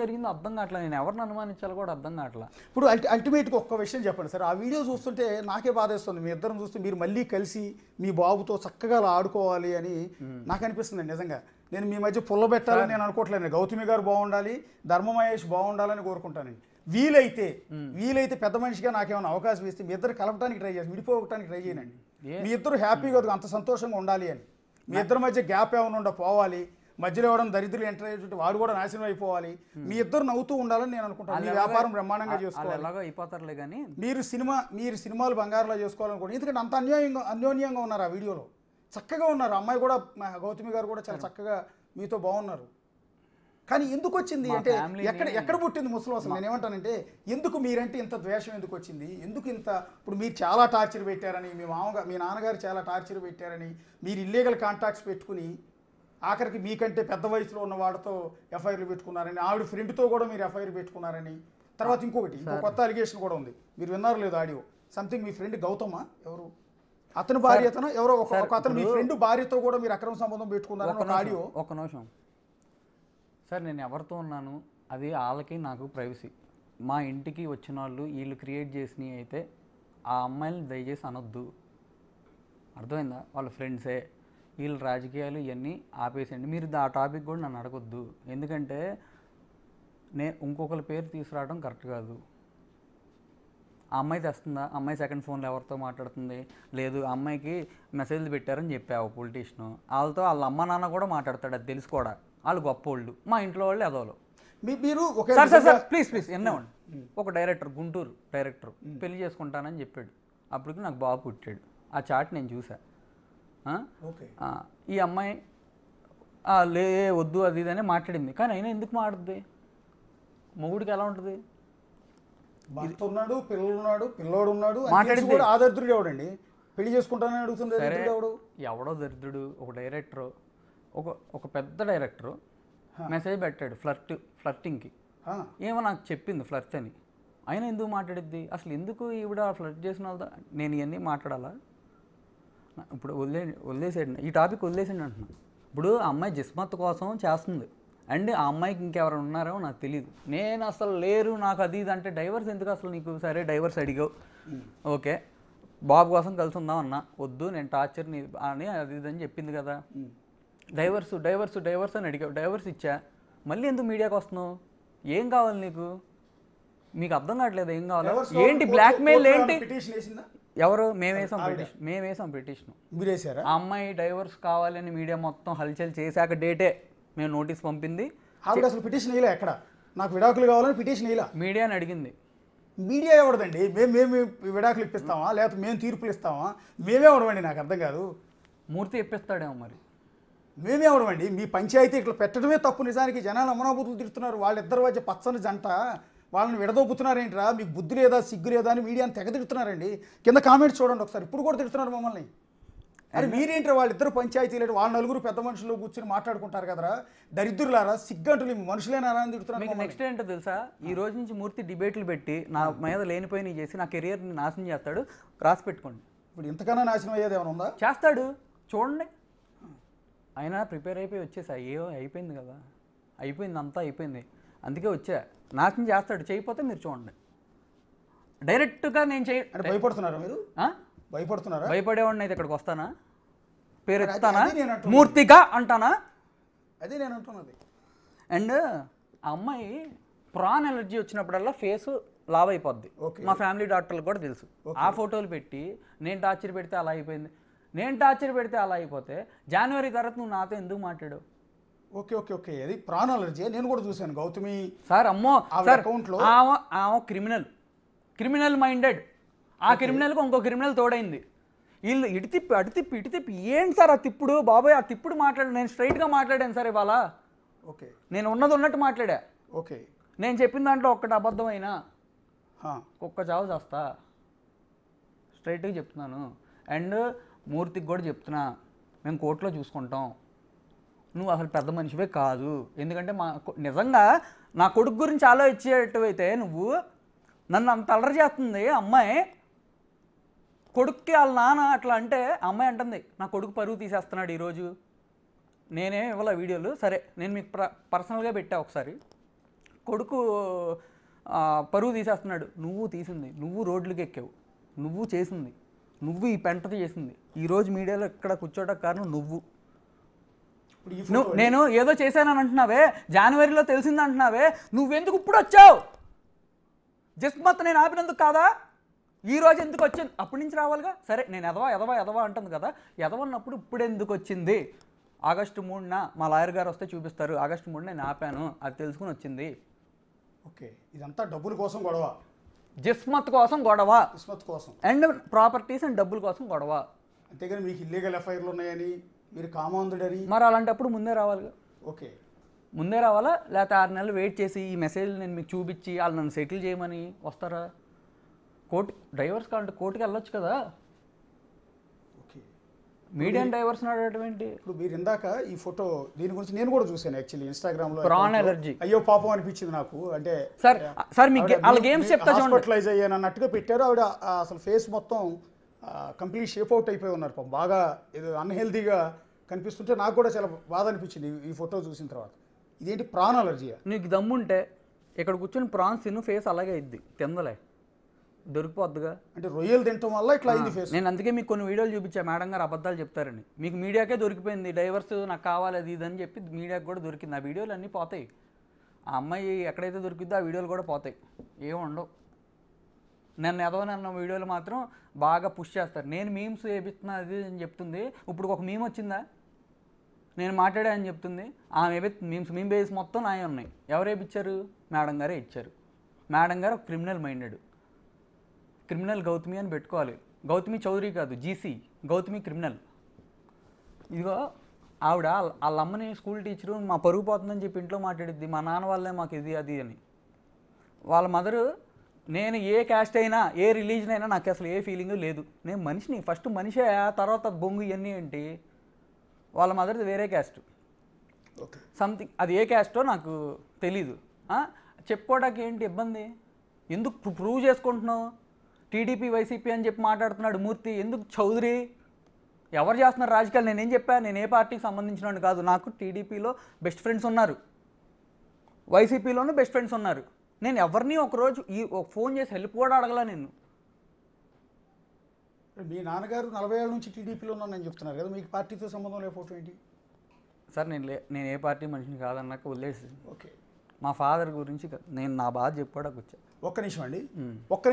జరిగిందో అర్థం కావట్లా, నేను ఎవరిని అనుమానించాలో కూడా అర్థం కావట్లా. ఇప్పుడు అల్టిమేట్గా ఒక్క విషయం చెప్పండి సార్, ఆ వీడియో చూస్తుంటే నాకే బాధేస్తుంది. మీ ఇద్దరం చూస్తే మీరు మళ్ళీ కలిసి మీ బాబుతో చక్కగా అలా ఆడుకోవాలి అని నాకు అనిపిస్తుంది. నిజంగా నేను మీ మధ్య పుల్ల పెట్టాలని నేను అనుకోవట్లేదు. గౌతమి గారు బాగుండాలి, ధర్మమహేష్ బాగుండాలని కోరుకుంటానండి. వీలైతే పెద్ద మనిషిగా నాకేమైనా అవకాశం ఇస్తే మీ ఇద్దరు కలపడానికి ట్రై చేసి విడిపోవడానికి ట్రై చేయనండి. మీ ఇద్దరు హ్యాపీగా అంత సంతోషంగా ఉండాలి అని. మీ ఇద్దరి మధ్య గ్యాప్ ఏమైనా పోవాలి, మధ్యలో ఎవడం దరిద్రులు ఎంటర్ అయ్యేటువంటి వాడు కూడా నాశనం అయిపోవాలి. మీ ఇద్దరు నవ్వుతూ ఉండాలని నేను అనుకుంటాను. మీ వ్యాపారం బ్రహ్మాండంగా చేసుకోవాలి. అయిపోతారులే కానీ మీరు సినిమాలు బంగారులో చేసుకోవాలనుకోండి. ఎందుకంటే అంత అన్యోన్యంగా ఉన్నారు ఆ వీడియోలో, చక్కగా ఉన్నారు. అమ్మాయి కూడా, గౌతమి గారు కూడా చాలా చక్కగా మీతో బాగున్నారు. కానీ ఎందుకు వచ్చింది అంటే ఎక్కడ పుట్టింది ముసలి? అసలు నేను ఏమంటానంటే, ఎందుకు మీరంటే ఇంత ద్వేషం ఎందుకు వచ్చింది? ఎందుకు ఇంత? ఇప్పుడు మీరు చాలా టార్చర్ పెట్టారని, మీ నాన్నగారు చాలా టార్చర్ పెట్టారని, మీరు ఇల్లీగల్ కాంటాక్ట్స్ పెట్టుకుని ఆఖరికి మీకంటే పెద్ద వయసులో ఉన్న వాడితో ఎఫ్ఐఆర్లు పెట్టుకున్నారని, ఆవిడ ఫ్రెండ్తో కూడా మీరు ఎఫ్ఐఆర్ పెట్టుకున్నారని. తర్వాత ఇంకో కొత్త అలిగేషన్ కూడా ఉంది, మీరు విన్నారు లేదు ఆడియో. సంథింగ్ మీ ఫ్రెండ్ గౌతమ ఎవరు, అతని భార్య అతను ఎవరో ఒక అతను మీ ఫ్రెండ్ భార్యతో కూడా మీరు అక్రమ సంబంధం పెట్టుకున్నారని ఒక ఆడియో. ఒక నిమిషం సార్, నేను ఎవరితో ఉన్నాను అది వాళ్ళకి నాకు ప్రైవసీ. మా ఇంటికి వచ్చిన వాళ్ళు వీళ్ళు క్రియేట్ చేసినవి అయితే ఆ అమ్మాయిని దయచేసి అనొద్దు, అర్థమైందా? వాళ్ళ ఫ్రెండ్సే, వీళ్ళు రాజకీయాలు ఇవన్నీ ఆపేసండి. మీరు ఆ టాపిక్ కూడా నన్ను అడగొద్దు, ఎందుకంటే నేను ఇంకొకరి పేరు తీసుకురావడం కరెక్ట్ కాదు. ఆ అమ్మాయి తెస్తుందా? అమ్మాయి సెకండ్ ఫోన్లో ఎవరితో మాట్లాడుతుంది? లేదు, ఆ అమ్మాయికి మెసేజ్లు పెట్టారని చెప్పావు పొలిటీషియన్, వాళ్ళతో వాళ్ళ అమ్మ నాన్న కూడా మాట్లాడతాడు, అది తెలుసు కూడా. వాళ్ళు గొప్పోళ్ళు, మా ఇంట్లో వాళ్ళు ఎదవలు. మీరు సార్ ప్లీజ్ ఎన్నేవండి. ఒక డైరెక్టర్, గుంటూరు డైరెక్టర్ పెళ్లి చేసుకుంటానని చెప్పాడు. అప్పటికి నాకు బాబు పుట్టాడు. ఆ చాట్ నేను చూసా. ఈ అమ్మాయి లే వద్దు అది ఇదనే మాట్లాడింది. కానీ అయినా ఎందుకు మాట్లాడుద్ది? మొగుడికి ఎలా ఉంటుంది? ఉన్నాడు, పిల్లోడు ఉన్నాడు, మాట్లాడింది. ఆదరిద్రుడు ఎవడండి పెళ్లి చేసుకుంటానని అడుగుతుంది? ఎవడో దరిద్రుడు. ఒక డైరెక్టర్, ఒక పెద్ద డైరెక్టరు మెసేజ్ పెట్టాడు ఫ్లర్టింగ్కి. ఏమో నాకు చెప్పింది ఫ్లర్ట్ అని. అయినా ఎందుకు మాట్లాడిద్ది? అసలు ఎందుకు ఈవిడ ఫ్లర్ట్ చేసిన వాళ్ళతో నేను ఇవన్నీ మాట్లాడాలా? ఇప్పుడు వదిలేసేయండి, ఈ టాపిక్ వదిలేసేయండి అంటున్నాను. ఇప్పుడు ఆ అమ్మాయి జిస్మత్ కోసం చేస్తుంది అండ్ ఆ అమ్మాయికి ఇంకెవరు ఉన్నారో నాకు తెలియదు. నేను అసలు లేరు నాకు అది ఇది అంటే డైవర్స్ ఎందుకు అసలు నీకు? సరే డైవర్స్ అడిగావు, ఓకే, బాబు కోసం కలిసి ఉందాం అన్నా, వద్దు నేను టార్చర్ అని అది ఇది అని చెప్పింది కదా. డైవర్స్ అని అడిగావు, డైవర్స్ ఇచ్చా, మళ్ళీ ఎందుకు మీడియాకి వస్తున్నావు? ఏం కావాలి నీకు? మీకు అర్థం కావట్లేదు ఏం కావాలి? ఏంటి బ్లాక్మెయిల్ ఏంటి? ఎవరు? మేమేసాం పిటిషన్. ఆ అమ్మాయి డైవర్స్ కావాలని మీడియా మొత్తం హల్చల్ చేశాక డేటే మేము నోటీస్ పంపింది. అసలు పిటిషన్ ఇలా ఎక్కడ నాకు విడాకులు కావాలని పిటిషన్ ఇలా మీడియాని అడిగింది. మీడియా ఎవడదండి? మేము విడాకులు ఇప్పిస్తామా లేకపోతే మేము తీర్పులు ఇస్తామా? మేమే ఎవడమండి? నాకు అర్థం కాదు. మూర్తి ఇప్పిస్తాడేమో మరి. మేమే ఎవడమండి? మీ పంచాయతీ ఇట్లా పెట్టడమే తప్పు. నిజానికి జనాలు అమనాబుద్ధులు తిడుతున్నారు. వాళ్ళిద్దరి మధ్య పచ్చని జంట, వాళ్ళని విడదోపుతున్నారేంట్రా? మీకు బుద్ధి లేదా, సిగ్గు లేదా అని మీడియాని తెగ తిడుతున్నారండి. కింద కామెంట్స్ చూడండి ఒకసారి. ఇప్పుడు కూడా తిడుతున్నారు మమ్మల్ని. అరే మీరేంట్రా? వాళ్ళిద్దరు పంచాయతీలు, వాళ్ళ నలుగురు పెద్ద మనుషులు కూర్చొని మాట్లాడుకుంటారు కదరా, దరిద్రులారా, సిగ్గంటులు తిడుతున్నారు. నెక్స్ట్ ఏంటో తెలుసా? ఈ రోజు నుంచి మూర్తి డిబేట్లు పెట్టి నా మీద లేనిపోయినవి చేసి నా కెరియర్ని నాశనం చేస్తాడు. రాసి పెట్టుకోండి. ఇప్పుడు ఇంతకన్నా నాశనం అయ్యేది ఏమైనా ఉందా? చేస్తాడు, చూడండి. అయినా ప్రిపేర్ అయిపోయి వచ్చేసా, అయిపోయింది కదా, అయిపోయింది, అంతా అయిపోయింది, అందుకే వచ్చా. నాశనం చేస్తాడు, చేయకపోతే మీరు చూడండి. డైరెక్ట్గా నేను భయపడుతున్నారా మీరు? భయపడుతున్నారా? భయపడేవాడిని అయితే ఇక్కడికి వస్తానా? పేరు ఎత్తానా? మూర్తిగా అంటానా? అదే నేను అంటున్నది. అండ్ ఆ అమ్మాయి ప్రాన్ ఎలర్జీ వచ్చినప్పుడల్లా ఫేస్ లావ్ అయిపోద్ది. మా ఫ్యామిలీ డాక్టర్లకు కూడా తెలుసు. ఆ ఫోటోలు పెట్టి నేను టార్చర్ పెడితే అలా అయిపోయింది, నేను టార్చర్ పెడితే అలా అయిపోతే జనవరి తర్వాత నువ్వు నాతో ఎందుకు మాట్లాడావు? ఓకే అది ప్రాన్ అలర్జీ. నేను కూడా చూశాను గౌతమి సార్. అమ్మో అకౌంట్లో క్రిమినల్ మైండెడ్. ఆ క్రిమినల్కి ఇంకో క్రిమినల్ తోడైంది. వీళ్ళు ఇటు తిప్పి ఏంటి సార్ ఆ తిప్పుడు? బాబాయ్ ఆ తిప్పుడు మాట్లాడు. నేను స్ట్రైట్గా మాట్లాడాను సార్ ఇవాళ. ఓకే, నేను ఉన్నది ఉన్నట్టు మాట్లాడా. ఓకే, నేను చెప్పిన దాంట్లో ఒక్కటి అబద్ధమైనా ఒక్క చావు చేస్తా, స్ట్రైట్గా చెప్తున్నాను. అండ్ మూర్తికి కూడా చెప్తున్నా, మేము కోర్టులో చూసుకుంటాం, నువ్వు అసలు పెద్ద మనిషివే కాదు. ఎందుకంటే నిజంగా నా కొడుకు గురించి ఆలోచించేటవైతే నువ్వు నన్ను అంత అల్లరి చేస్తుంది అమ్మాయి. కొడుక్కి వాళ్ళ నాన్న అట్లా అంటే అమ్మాయి అంటుంది నా కొడుకు పరువు తీసేస్తున్నాడు ఈరోజు. నేనే ఇవ్వాల వీడియోలు. సరే నేను మీకు పర్సనల్గా పెట్టా ఒకసారి. కొడుకు పరువు తీసేస్తున్నాడు. నువ్వు తీసింది, నువ్వు రోడ్లకి ఎక్కావు, నువ్వు చేసింది, నువ్వు ఈ పెంట చేసింది, ఈరోజు మీడియాలో ఇక్కడ కూర్చోటం కారణం నువ్వు. ఇప్పుడు ఈ నువ్వు నేను ఏదో చేశానని అంటున్నావే, జనవరిలో తెలిసింది అంటున్నావే, నువ్వెందుకు ఇప్పుడు వచ్చావు? జస్మత్ నేను ఆపినందుకు కాదా? ఈ రోజు ఎందుకు వచ్చింది? అప్పటి నుంచి రావాలిగా. సరే నేను ఎదవా అంటుంది కదా, ఎదవన్నప్పుడు ఇప్పుడు ఎందుకు వచ్చింది? ఆగస్టు 3న మా లాయర్ గారు వస్తే చూపిస్తారు. ఆగస్టు 3న నేను ఆపాను, అది తెలుసుకుని వచ్చింది. ఓకే, ఇదంతా డబ్బుల కోసం గొడవ, జిస్మత్ కోసం గొడవ, కిస్మత్ కోసం, అండ్ ప్రాపర్టీస్ అండ్ డబ్బుల కోసం గొడవ. అంతేగాని మీకు ఇల్లీగల్ ఎఫ్ఐఆర్లు ఉన్నాయని, మీరు కామాంధుడని. మరి అలాంటప్పుడు ముందే రావాలిగా. ఓకే, ముందే రావాలా? లేకపోతే 6 నెలలు వెయిట్ చేసి ఈ మెసేజ్ నేను మీకు చూపించి వాళ్ళు నన్ను సెటిల్ చేయమని వస్తారా? డ్రైవర్స్ కావాలంటే కోర్టుకి వెళ్ళొచ్చు కదా. ఓకే, మీడియం డ్రైవర్స్ అడగటం ఏంటి? ఇప్పుడు మీరు ఇందాక ఈ ఫోటో దీని గురించి నేను కూడా చూశాను యాక్చువల్లీ ఇన్స్టాగ్రామ్లో. Prawn allergy. అయ్యో పాపం అనిపించింది నాకు. అంటే సార్ మీకు వాళ్ళ గేమ్స్ చెప్తా చూడండి. హాస్పిటలైజ్ అయ్యాను అన్నట్టుగా పెట్టారు. ఆవిడ అసలు ఫేస్ మొత్తం కంప్లీట్ షేప్ అవుట్ అయిపోయి ఉన్నారు పాపం. బాగా ఏదో అన్హెల్దీగా కనిపిస్తుంటే నాకు కూడా చాలా బాధ అనిపించింది ఈ ఫోటో చూసిన తర్వాత. ఇదేంటి ప్రాన్ అలర్జీయా? నీకు దమ్ముంటే ఇక్కడ కూర్చొని ప్రాన్స్ తిను, ఫేస్ అలాగే అయింది, తిందలే దొరికిపోద్దుగా. అంటే రొయ్యలు తినటం వల్ల ఇట్లా అయింది ఫేస్. నేను అందుకే మీకు కొన్ని వీడియోలు చూపించా, మేడం గారు అబద్ధాలు చెప్తారని. మీకు మీడియాకే దొరికిపోయింది, డైవర్స్ నాకు కావాలి అది ఇది అని చెప్పి మీడియాకి కూడా దొరికింది. ఆ వీడియోలు అన్నీ పోతాయి. ఆ అమ్మాయి ఎక్కడైతే దొరికిద్దో ఆ వీడియోలు కూడా పోతాయి, ఏం ఉండవు. నన్ను వీడియోలు మాత్రం బాగా పుష్ చేస్తారు. నేను మీమ్స్ వేపిస్తున్నా అది అని చెప్తుంది. ఇప్పుడు ఒక మీమ్ వచ్చిందా, నేను మాట్లాడా అని చెప్తుంది. ఆమె మీమ్ బేస్ మొత్తం నాయే ఉన్నాయి. ఎవరు వేపించారు? మేడం గారే ఇచ్చారు. మేడం గారు ఒక క్రిమినల్ మైండెడ్, క్రిమినల్ గౌతమి అని పెట్టుకోవాలి. గౌతమి చౌదరి కాదు, జీసీ గౌతమి క్రిమినల్. ఇదిగో ఆవిడ వాళ్ళ అమ్మని స్కూల్ టీచరు మా పరుగు పోతుందని చెప్పి ఇంట్లో మాట్లాడిద్ది. మా నాన్న వాళ్ళే మాకు ఇది అది అని. వాళ్ళ మదరు, నేను ఏ క్యాస్ట్ అయినా ఏ రిలీజన్ అయినా నాకు అసలు ఏ ఫీలింగ్ లేదు, నేను మనిషిని, ఫస్ట్ మనిషే, తర్వాత బొంగు ఇవన్నీ ఏంటి. వాళ్ళ మదర్ది వేరే క్యాస్ట్ సంథింగ్, అది ఏ క్యాస్టో నాకు తెలీదు. చెప్పుకోవడానికి ఏంటి ఇబ్బంది? ఎందుకు ప్రూవ్ చేసుకుంటున్నావు? టీడీపీ వైసీపీ అని చెప్పి మాట్లాడుతున్నాడు మూర్తి, ఎందుకు చౌదరి? ఎవరు చేస్తున్నారు రాజకీయాలు? నేనేం చెప్పా, నేను ఏ పార్టీకి సంబంధించిన కాదు. నాకు టీడీపీలో బెస్ట్ ఫ్రెండ్స్ ఉన్నారు, వైసీపీలోనూ బెస్ట్ ఫ్రెండ్స్ ఉన్నారు. నేను ఎవరిని ఒకరోజు ఫోన్ చేసి హెల్ప్ కూడా అడగలా. నేను మీ నాన్నగారు 40 ఏళ్ళ నుంచి టీడీపీలో ఉన్నానని చెప్తున్నారు కదా, మీకు పార్టీతో సంబంధం లేని ఫోటో ఏంటి? సార్ నేను ఏ పార్టీ మనిషిని కాదన్నాక వదిలేసి. ఓకే, మా ఫాదర్ గురించి నేను నా బాధ చెప్పాడా కూర్చో. ఒక్క నిమిషం అండి, ఒక్క నిమిషం.